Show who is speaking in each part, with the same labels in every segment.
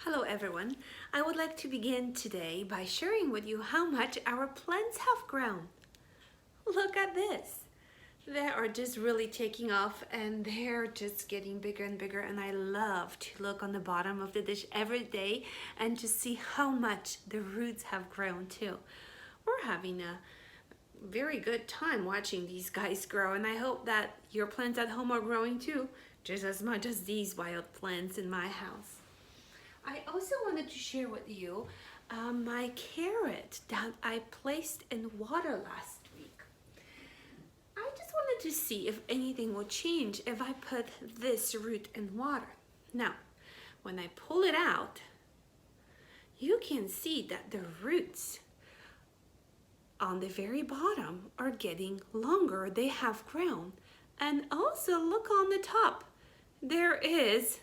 Speaker 1: Hello everyone. I would like to begin today by sharing with you how much our plants have grown. Look at this. They are just really taking off and they're just getting bigger and bigger, and I love to look on the bottom of the dish every day and to see how much the roots have grown too. We're having a very good time watching these guys grow, and I hope that your plants at home are growing too, just as much as these wild plants in my house. I also wanted to share with you my carrot that I placed in water last week. I just wanted to see if anything would change if I put this root in water. Now, when I pull it out, you can see that the roots on the very bottom are getting longer. They have grown. And also look on the top. There is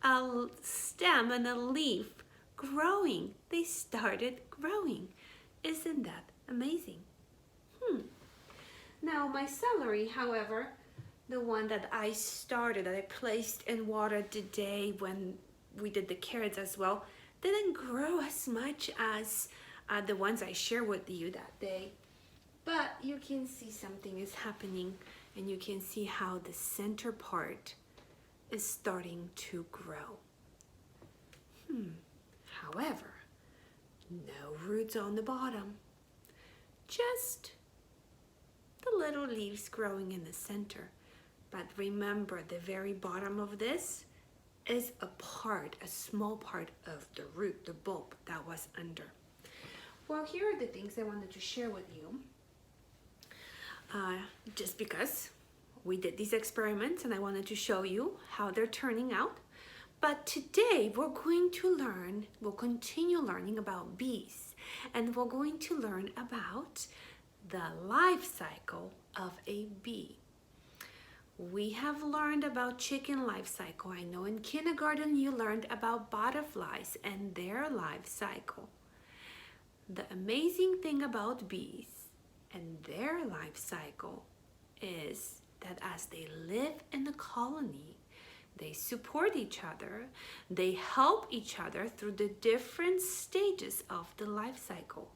Speaker 1: a stem and a leaf growing. They started growing. Isn't that amazing? Now my celery, however, the one that I placed in water today when we did the carrots as well, didn't grow as much as the ones I shared with you that day. But you can see something is happening, and you can see how the center part is starting to grow. However, no roots on the bottom, just the little leaves growing in the center. But remember, the very bottom of this is a small part of the root, the bulb that was under. Well, here are the things I wanted to share with you. Just because we did these experiments and I wanted to show you how they're turning out. But today we'll continue learning about bees, and we're going to learn about the life cycle of a bee. We have learned about chicken life cycle. I know in kindergarten you learned about butterflies and their life cycle. The amazing thing about bees and their life cycle is that as they live in the colony, they support each other, they help each other through the different stages of the life cycle.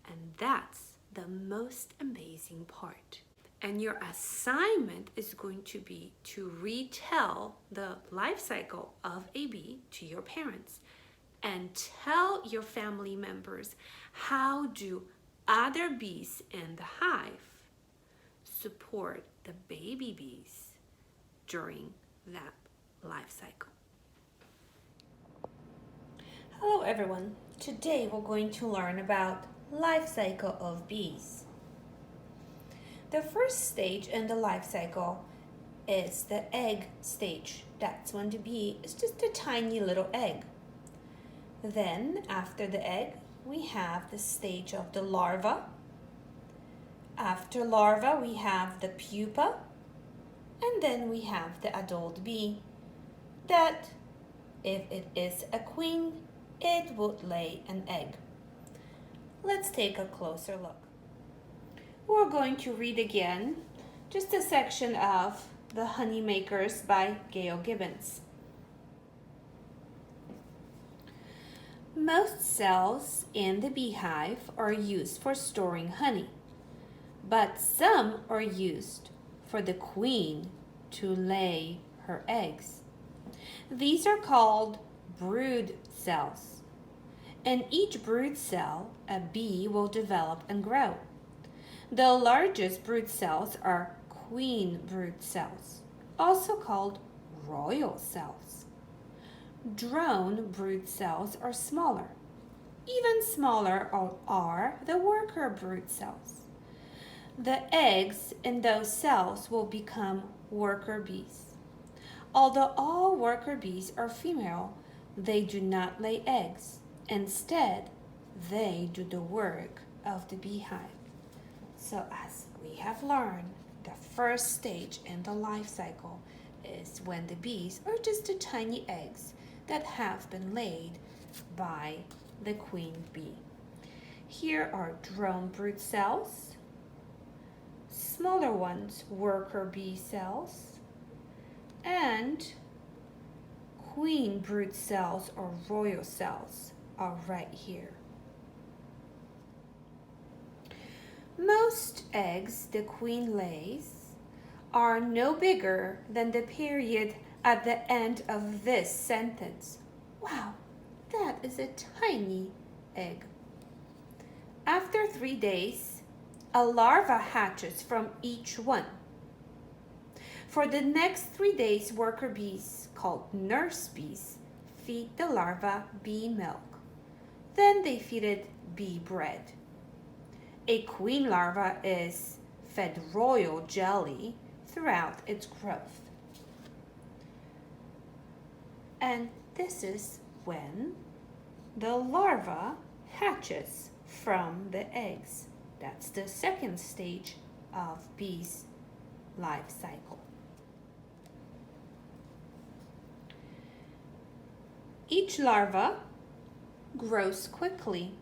Speaker 1: And that's the most amazing part. And your assignment is going to be to retell the life cycle of a bee to your parents and tell your family members how do other bees in the hive support the baby bees during that life cycle. Hello everyone. Today we're going to learn about life cycle of bees. The first stage in the life cycle is the egg stage. That's when the bee is just a tiny little egg. Then after the egg, we have the stage of the larva. After larva, we have the pupa, and then we have the adult bee that, if it is a queen, it would lay an egg. Let's take a closer look. We're going to read again just a section of The Honey Makers by Gail Gibbons. Most cells in the beehive are used for storing honey, but some are used for the queen to lay her eggs. These are called brood cells. In each brood cell, a bee will develop and grow. The largest brood cells are queen brood cells, also called royal cells. Drone brood cells are smaller. Even smaller are the worker brood cells. The eggs in those cells will become worker bees. Although all worker bees are female, they do not lay eggs. Instead, they do the work of the beehive. So as we have learned, the first stage in the life cycle is when the bees are just the tiny eggs that have been laid by the queen bee. Here are drone brood cells, smaller ones worker bee cells, and queen brood cells or royal cells are right here. Most eggs the queen lays are no bigger than the period at the end of this sentence. Wow, that is a tiny egg. After 3 days, a larva hatches from each one. For the next 3 days, worker bees, called nurse bees, feed the larva bee milk. Then they feed it bee bread. A queen larva is fed royal jelly throughout its growth. And this is when the larva hatches from the eggs. That's the second stage of bees' life cycle. Each larva grows quickly,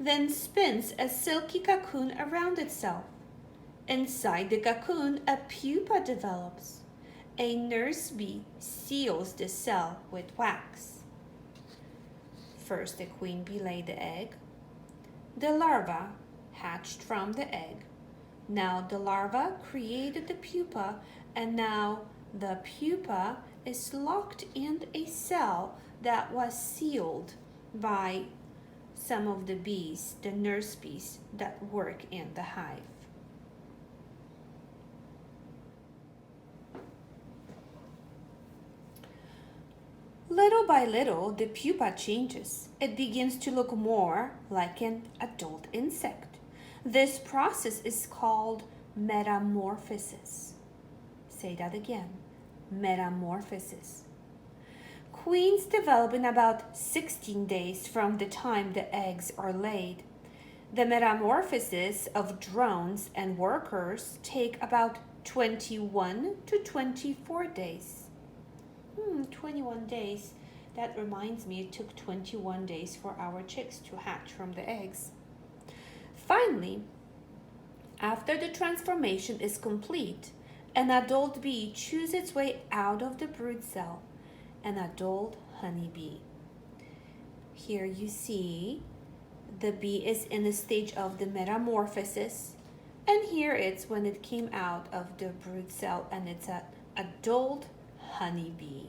Speaker 1: then spins a silky cocoon around itself. Inside the cocoon, a pupa develops. A nurse bee seals the cell with wax. First, the queen bee laid the egg. The larva hatched from the egg. Now the larva created the pupa, and now the pupa is locked in a cell that was sealed by some of the bees, the nurse bees that work in the hive. Little by little, the pupa changes. It begins to look more like an adult insect. This process is called metamorphosis. Say that again, metamorphosis. Queens develop in about 16 days from the time the eggs are laid. The metamorphosis of drones and workers take about 21 to 24 days. 21 days. That reminds me, it took 21 days for our chicks to hatch from the eggs. Finally, after the transformation is complete, an adult bee chews its way out of the brood cell, an adult honeybee. Here you see the bee is in the stage of the metamorphosis, and here it's when it came out of the brood cell and it's an adult honeybee.